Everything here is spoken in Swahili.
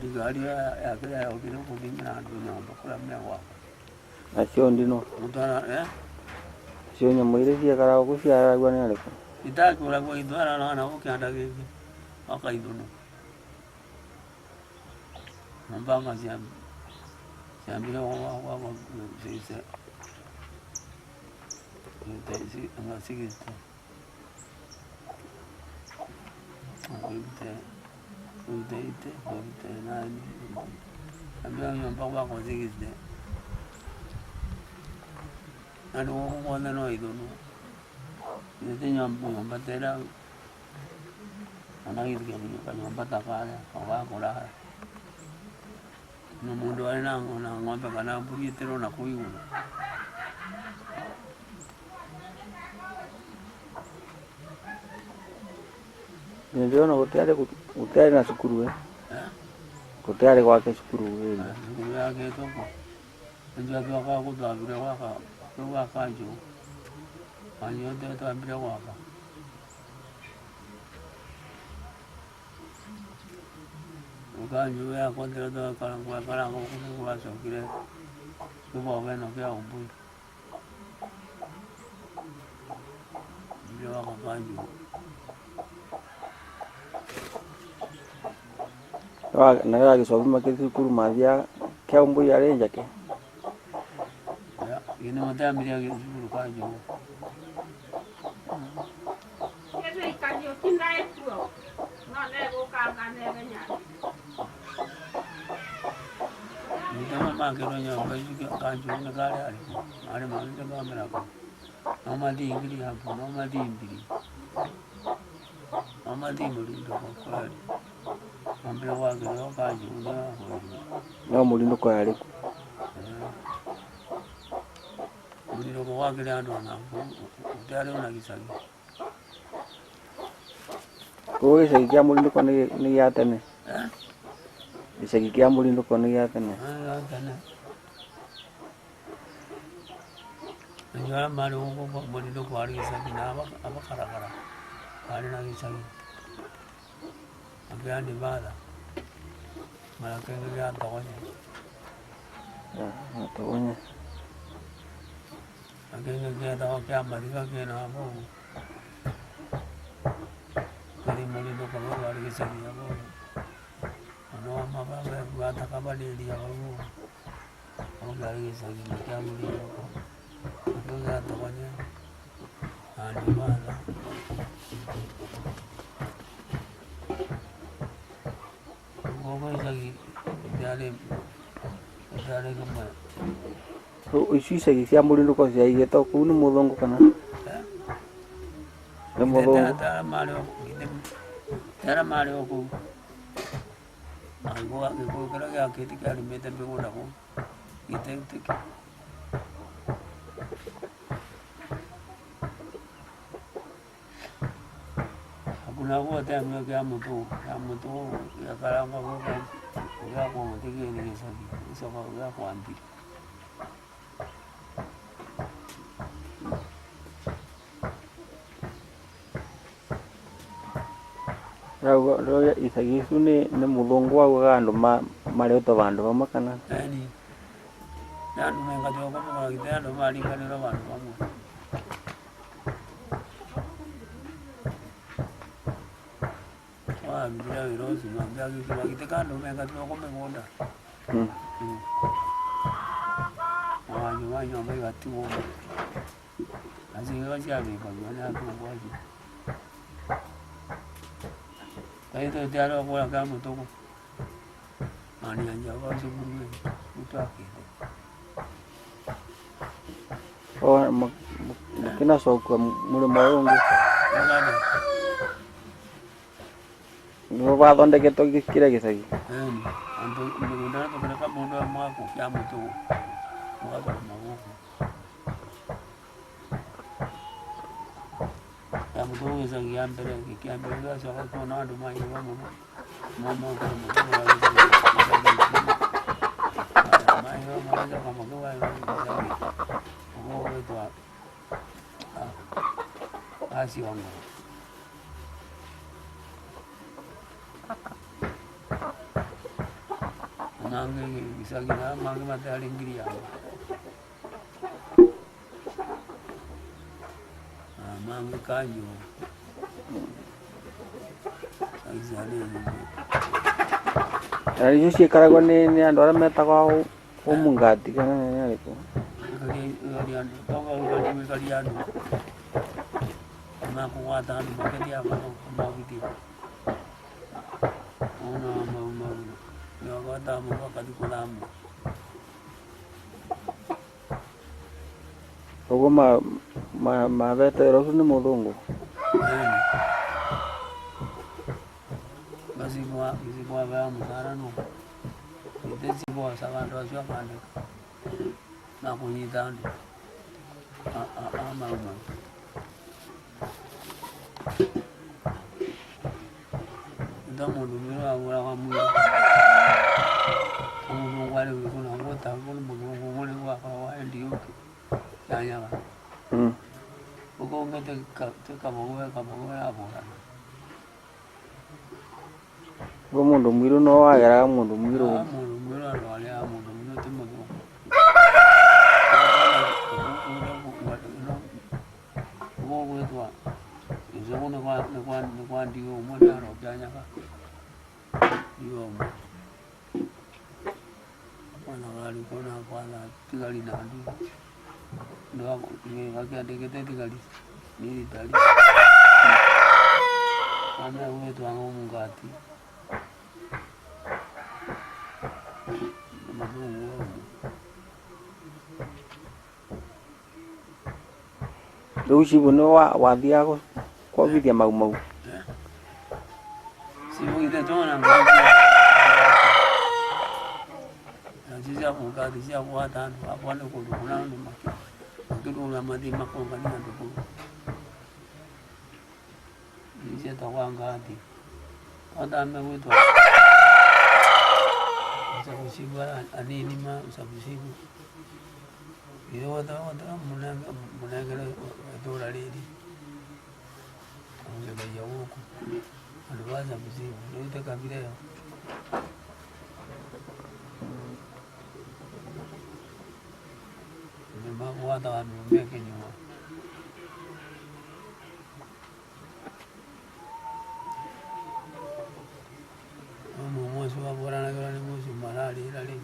Digari ya kila ya ukino kudinga na dunia bakula mmewa. Acio ndino. Mutana Acio nyamwire cia karao kuciara gwa ni ariko. Itakura kwa idwara na ukianda giki. Akaidono. Mbanga siambira wa sisi. Sisi angasikiste. Ute nani. Ambia mbanga kwa sikiste. Anu ko no idono. Nete nyamba tera. Ana gitu kan nyamba takala, kawa kola. No mundo ari na ngombe kana mburi tero na kuiu. Ndio no utari na sukuru Kutari kwake sukuru Sukuru yake toko. Ndio tu akakutambira waka njo. Anyo ndio tambira waka. Ukanju ya kontra do karango kwa sokire. Tubo beno kia umbu. Ndio akakanju. Na agicoka makĩria cukuru mathia kĩa umbu yarĩ njake. Ine matambira cukuru kanju. Kete ikanyo kindae tuo. No nego kanga nebe nyari. Ndio mama keronya kwa kanju na kale ali. Ali mali de kamera ko. Mama di ingiri hapo, mama di imbiri. Mama di muri ndo kwa. Ambira wa gero kanju na ho. No muri ndo kwa yari. Muri ndo kwa gero ndo na. Utare una gisagi. Ko icagi kĩa muri ndo kwa ni gĩa tene. Icagi kĩa muri ndo kwa ni gĩa tene. Tene. Ndio mali huko muri ndo kwa gisagi na abakarakara. Ari na gisagi. Ambia ni bala. Mala kengi ya tokonya. Tokonya. Akengi ya tokonya marika kena hapo. Kali mali ndo kwa ari gisagi hapo. Ano mama bata kabali dia hapo. Au ari gisagi kia muri ndo. Ndio ya tokonya. Ani bala. Lagi dari kemana? Isu icagi cia muri ndo kwa ciaigĩtwo kũu nĩ mũthũngũ kana? Nĩ mũthũngũ. Tara mari oku. Algo kira ya kiti kali mete migunda ko. Ite. Hakuna wote ameweka mtu ya karanga huko. Ya kwa mtigi ni kisaki. Hizo kwa ya kwa ambi. Rauga icagi icu nĩ mũthũngũ augaga andũ marĩtwo bandũ bamwe kana? Yaani. Ndio menga tu kwa kitendo bali kali ro bandu bamwe. Bila virosi mwambia kitu kitaka ndo menga tu kwa mgonda. Wanyu ambaye watu wao. Aziwa chavi kwa bwana hapo kwaje. Kaito dialo kwa kama toko. Mani anja kwa shughuli utaki. Kina sokwa mũrĩmo ũyũ ũngĩ. Nĩ bathondeketwo kĩrĩa gĩcagi. Ando mĩgũnda tũkĩreka mũndũ wa mwako kĩa mũtũ. Mwako magũkũ. Ya mũtũ gĩcagi ya mbere kĩa mbere gĩacoka kuona andũ mahiũha mũno. Mama kwa mũtũ wa gĩcagi. Mahiũha maraja kwa mũtũ wa gĩcagi. Ũguo wĩtwa aciongo. mange gisagina mange mate alingria mange kanyo aizali Ari icio ciĩkaragwo nĩ andũ arĩa metagwo Mungati kana nĩ arĩkũ? Gari andũ makũgwata andũ makĩria magutia ona mau nĩwagwata mũndũ akathi kũthamio. Ũguo mabete ũcio nĩ mũthũngũ? Gĩcibwa bea mũcara no itecibwoca bandũ acio akandĩka na kũnyita andũ mau nda mũndũ mwĩrũ agũraga mwĩrĩ mũthũngũ arĩ wĩkũ na gũtagwo nĩ mũthũngũ mũrĩ gwakorwo endia ũkĩ yanyaga ũkonge tĩ kabogo yabũrana. Ũguo mũndũ mwĩrũ no wageraga mũndũ mwĩrũ? Mũndũ mwĩrũ arwarĩaga mũndũ mwĩrũ tĩ mũthũngũ. Ũguo gwĩtwa gĩcũgũ nĩ kwa ndio ũmwe nĩarokia nyaga ndio ũmwe ona gari kona kwatha tigari na ndio gakĩandĩkĩte tigari nĩ ritari kana gwĩtwa Mungati mũthũngũ. Rĩu cibũ nĩ wathiaga kwambithia mau? Sibugite tona cia Mungati cia gwata andũ akwa nĩ kũndũ kũna andũ makĩrũra mathi makongania andũ kũu cietagwo Ngati otame gwĩtwa Usabusibu anini ma usabusibu iyo wata munengere itũra rĩrĩ ongereria gũkũ andũ ba Usabusibu rĩu tĩ kabira ĩyo nĩmagwataga mĩũmbe kĩnyua mũmoci wabũranagĩrwo nĩ mũcio mararĩra rĩu